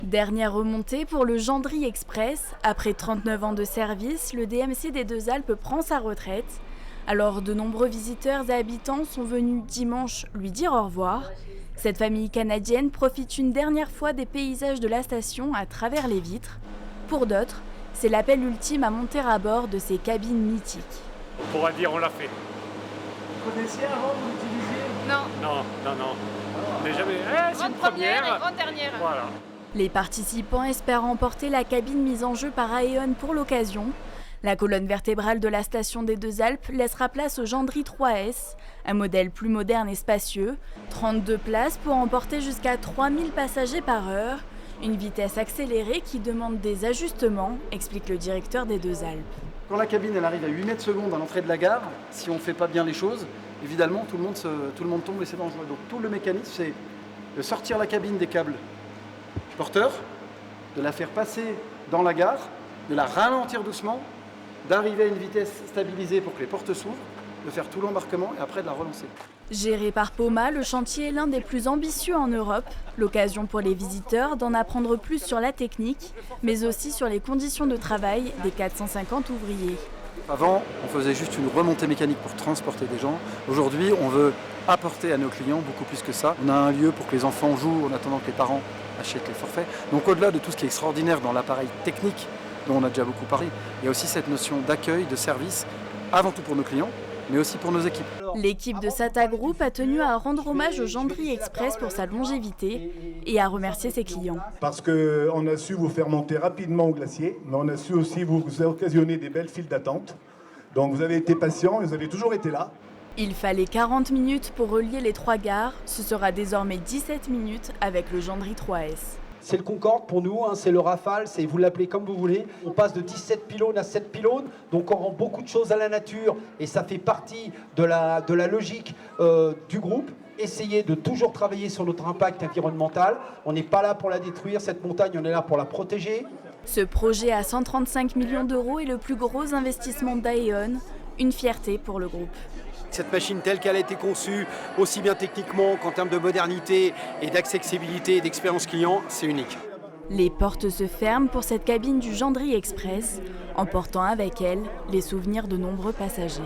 Dernière remontée pour le Gendry Express. Après 39 ans de service, le DMC des Deux Alpes prend sa retraite. Alors de nombreux visiteurs et habitants sont venus dimanche lui dire au revoir. Cette famille canadienne profite une dernière fois des paysages de la station à travers les vitres. Pour d'autres, c'est l'appel ultime à monter à bord de ces cabines mythiques. On pourra dire on l'a fait. Vous connaissiez avant, vous l'utilisiez? Non. On n'est jamais. C'est une première première. et grande dernière. Voilà. Les participants espèrent remporter la cabine mise en jeu par Aeon pour l'occasion. La colonne vertébrale de la station des Deux Alpes laissera place au Gendry 3S, un modèle plus moderne et spacieux, 32 places pour emporter jusqu'à 3000 passagers par heure, une vitesse accélérée qui demande des ajustements, explique le directeur des Deux Alpes. Quand la cabine elle arrive à 8 mètres secondes à l'entrée de la gare, si on ne fait pas bien les choses, évidemment tout le monde tombe et c'est dangereux. Donc tout le mécanisme c'est de sortir la cabine des câbles porteurs, de la faire passer dans la gare, de la ralentir doucement, d'arriver à une vitesse stabilisée pour que les portes s'ouvrent, de faire tout l'embarquement et après de la relancer. Géré par Poma, le chantier est l'un des plus ambitieux en Europe. L'occasion pour les visiteurs d'en apprendre plus sur la technique, mais aussi sur les conditions de travail des 450 ouvriers. Avant, on faisait juste une remontée mécanique pour transporter des gens. Aujourd'hui, on veut apporter à nos clients beaucoup plus que ça. On a un lieu pour que les enfants jouent en attendant que les parents achètent les forfaits. Donc au-delà de tout ce qui est extraordinaire dans l'appareil technique, dont on a déjà beaucoup parlé, il y a aussi cette notion d'accueil, de service, avant tout pour nos clients, mais aussi pour nos équipes. L'équipe de Sata Group a tenu à rendre hommage au Gendry Express pour sa longévité et à remercier ses clients. Parce qu'on a su vous faire monter rapidement au glacier, mais on a su aussi vous occasionner des belles files d'attente. Donc vous avez été patient et vous avez toujours été là. Il fallait 40 minutes pour relier les trois gares. Ce sera désormais 17 minutes avec le Gendry 3S. C'est le Concorde pour nous, hein, c'est le Rafale, vous l'appelez comme vous voulez. On passe de 17 pylônes à 7 pylônes, donc on rend beaucoup de choses à la nature et ça fait partie de la logique du groupe. Essayer de toujours travailler sur notre impact environnemental. On n'est pas là pour la détruire, cette montagne, on est là pour la protéger. Ce projet à 135 millions d'euros est le plus gros investissement d'Aeon, une fierté pour le groupe. Cette machine telle qu'elle a été conçue, aussi bien techniquement qu'en termes de modernité et d'accessibilité et d'expérience client, c'est unique. Les portes se ferment pour cette cabine du Gendry Express, emportant avec elle les souvenirs de nombreux passagers.